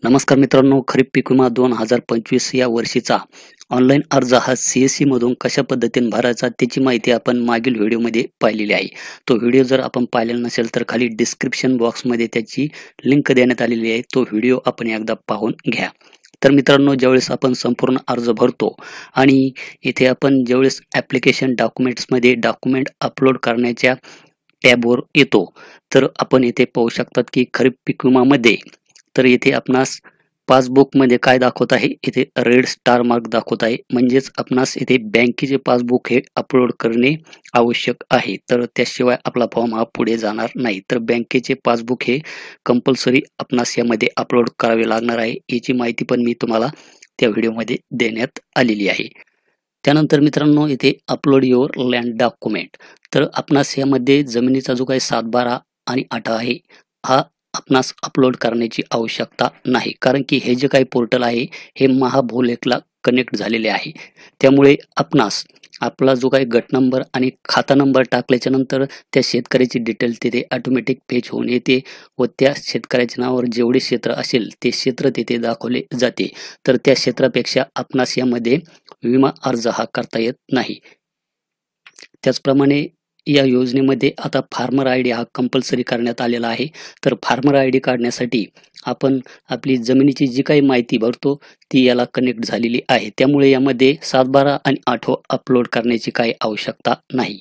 नमस्कार मित्रांनो, खरीप पीक विमा 2025 या वर्षीचा ऑनलाईन अर्ज हा CSC मधून कशा पद्धतीने भरायचा त्याची माहिती आपण मागील व्हिडिओमध्ये पाहिलेली आहे. तो व्हिडिओ जर आपण पाहिलेला नसेल तर खाली डिस्क्रिप्शन बॉक्समध्ये त्याची लिंक देण्यात आलेली आहे. तो व्हिडिओ आपण एकदा पाहून घ्या. तर मित्रांनो, ज्यावेळेस आपण संपूर्ण अर्ज भरतो आणि इथे आपण ज्यावेळेस ॲप्लिकेशन डॉक्युमेंट्समध्ये डॉक्युमेंट अपलोड करण्याच्या टॅबवर येतो, तर आपण इथे पाहू शकतात की खरीप पीक विमामध्ये तर इथे आपणास पासबुकमध्ये काय दाखवत आहे, इथे रेड स्टार मार्क दाखवत आहे. म्हणजेच आपणास इथे बँकेचे पासबुक हे अपलोड करणे आवश्यक आहे. तर त्याशिवाय आपला फॉर्म हा पुढे जाणार नाही. तर बँकेचे पासबुक हे कंपल्सरी आपणास यामध्ये अपलोड करावे लागणार आहे. याची माहिती पण मी तुम्हाला त्या व्हिडिओमध्ये देण्यात आलेली आहे. त्यानंतर मित्रांनो, इथे अपलोड युअर लँड डॉक्युमेंट. तर आपणास यामध्ये जमिनीचा जो काही 7/12 आणि 8 आहे, हा आपणास अपलोड करण्याची आवश्यकता नाही. कारण की हे जे काही पोर्टल आहे, हे महाभूलेखला कनेक्ट झालेले आहे. त्यामुळे आपणास आपला जो काही गट नंबर आणि खाता नंबर टाकल्याच्या नंतर त्या शेतकऱ्याची डिटेल तिथे ऑटोमॅटिक फेच होऊन येते व त्या शेतकऱ्याच्या नावावर जेवढे क्षेत्र असेल ते क्षेत्र तिथे दाखवले जाते. तर त्या क्षेत्रापेक्षा आपणास यामध्ये विमा अर्ज हा करता येत नाही. त्याचप्रमाणे या योजनेमध्ये आता फार्मर आय डी हा कंपल्सरी करण्यात आलेला आहे. तर फार्मर आय डी काढण्यासाठी आपण आपली जमिनीची जी काही माहिती भरतो ती याला कनेक्ट झालेली आहे. त्यामुळे यामध्ये 7/12 आणि 8 अपलोड करण्याची काही आवश्यकता नाही.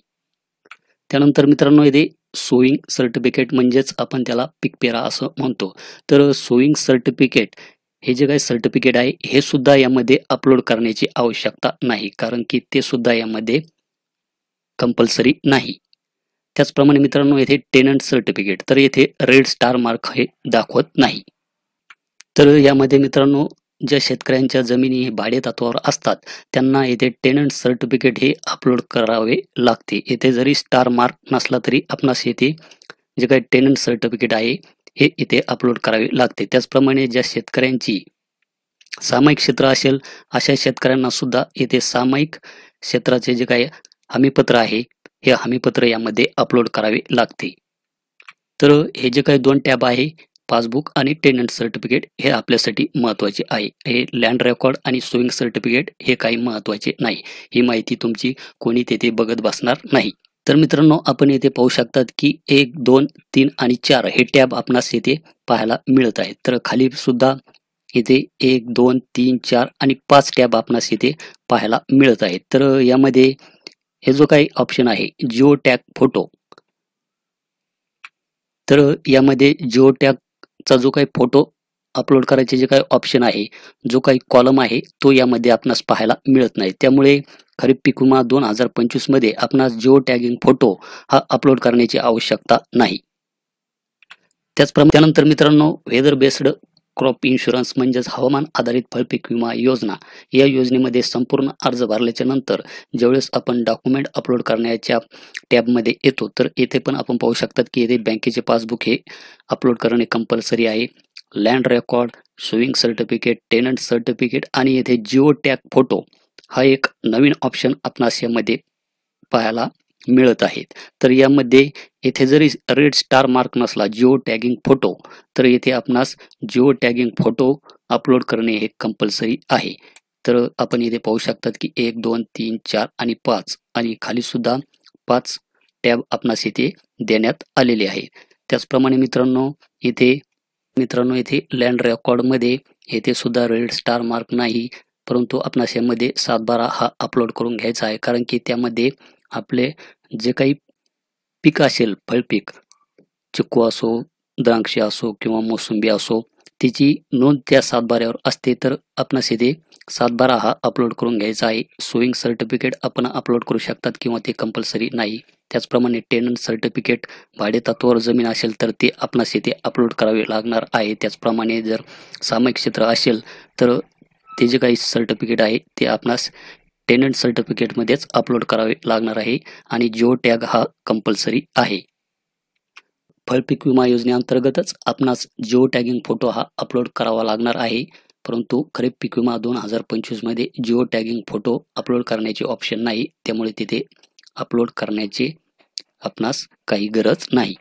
त्यानंतर मित्रांनो, इथे सोईंग सर्टिफिकेट म्हणजेच आपण त्याला पीकपेरा असं म्हणतो. तर सोईंग सर्टिफिकेट हे जे काही सर्टिफिकेट आहे हे सुद्धा यामध्ये अपलोड करण्याची आवश्यकता नाही. कारण की ते सुद्धा यामध्ये कंपल्सरी नाही. त्याचप्रमाणे मित्रांनो, येथे टेनंट सर्टिफिकेट तर येथे रेड स्टार मार्क हे दाखवत नाही. तर यामध्ये मित्रांनो, ज्या शेतकऱ्यांच्या जमिनी हे भाडे तत्वावर असतात त्यांना येथे टेनंट सर्टिफिकेट हे अपलोड करावे लागते. येथे जरी स्टार मार्क नसला तरी आपणास येथे जे काही टेनंट सर्टिफिकेट आहे हे इथे अपलोड करावे लागते. त्याचप्रमाणे ज्या शेतकऱ्यांची सामायिक क्षेत्र असेल अशा शेतकऱ्यांना सुद्धा येथे सामायिक क्षेत्राचे जे काही हमीपत्र आहे हे हमीपत्र यामध्ये अपलोड करावे लागते. तर हे जे काही 2 टॅब आहे, पासबुक आणि टेनंट सर्टिफिकेट हे आपल्यासाठी महत्त्वाचे आहे. हे लँड रेकॉर्ड आणि सोईंग सर्टिफिकेट हे काही महत्त्वाचे नाही. ही माहिती तुमची कोणी तेथे बघत बसणार नाही. तर मित्रांनो, आपण येथे पाहू शकतात की 1, 2, 3 आणि 4 हे टॅब आपणास येथे पाहायला मिळत आहेत. तर खाली सुद्धा इथे 1, 2, 3, 4 आणि 5 टॅब आपणास इथे पाहायला मिळत आहेत. तर यामध्ये हे जो काही ऑप्शन आहे जिओ टॅग फोटो, तर यामध्ये जिओ टॅगचा जो काही फोटो अपलोड करायचे जे काही ऑप्शन आहे, जो काही कॉलम आहे तो यामध्ये आपणास पाहायला मिळत नाही. त्यामुळे खरीप पीक विमा 2025 मध्ये आपणास जिओ टॅगिंग फोटो हा अपलोड करण्याची आवश्यकता नाही. त्याचप्रमाणे त्यानंतर मित्रांनो, वेदर बेस्ड क्रॉप इन्शुरन्स म्हणजेच हवामान आधारित फळपीक विमा योजना, या योजनेमध्ये संपूर्ण अर्ज भरल्याच्या नंतर ज्यावेळेस आपण डॉक्युमेंट अपलोड करण्याच्या टॅबमध्ये येतो, तर येथे पण आपण पाहू शकतात की येथे बँकेचे पासबुक हे अपलोड करणे कंपल्सरी आहे. Land record, sowing certificate, tenant certificate आणि येथे जिओ टॅग फोटो हा एक नवीन ऑप्शन आपणास यामध्ये पाहायला मिळत आहेत. तर यामध्ये येथे जरी रेड स्टार मार्क नसला जिओ टॅगिंग फोटो, तर येथे आपणास जिओ टॅगिंग फोटो अपलोड करणे हे कंपल्सरी आहे. तर आपण इथे पाहू शकतात की 1, 2, 3, 4 आणि 5 आणि खाली सुद्धा 5 टॅब आपणास इथे देण्यात आलेले आहे. त्याचप्रमाणे मित्रांनो, इथे लँड रेकॉर्डमध्ये येथे सुद्धा रेड स्टार मार्क नाही, परंतु आपणास यामध्ये 7/12 हा अपलोड करून घ्यायचा आहे. कारण की त्यामध्ये आपले जे काही पीक असेल, फळपीक, चिक्कू असो, द्राक्षे असो किंवा मोसंबी असो, तिची नोंद त्या 7/12वर असते. तर आपणास येथे 7/12 हा अपलोड करून घ्यायचा आहे. सोईंग सर्टिफिकेट आपण अपलोड करू शकतात किंवा ते कंपल्सरी नाही. त्याचप्रमाणे टेनंट सर्टिफिकेट भाडेतत्वावर जमीन असेल तर ते आपणास येथे अपलोड करावे लागणार आहे. त्याचप्रमाणे जर सामायिक क्षेत्र असेल तर ते जे काही सर्टिफिकेट आहे ते आपणास टेनंट सर्टिफिकेटमध्येच अपलोड करावे लागणार आहे आणि जिओ टॅग हा कंपल्सरी आहे. फळपीक विमा योजनेअंतर्गतच आपणास जिओ टॅगिंग फोटो हा अपलोड करावा लागणार आहे. परंतु खरीप पीक विमा 2025 मध्ये जिओ टॅगिंग फोटो अपलोड करण्याचे ऑप्शन नाही. त्यामुळे तिथे अपलोड करण्याची आपणास काही गरज नाही.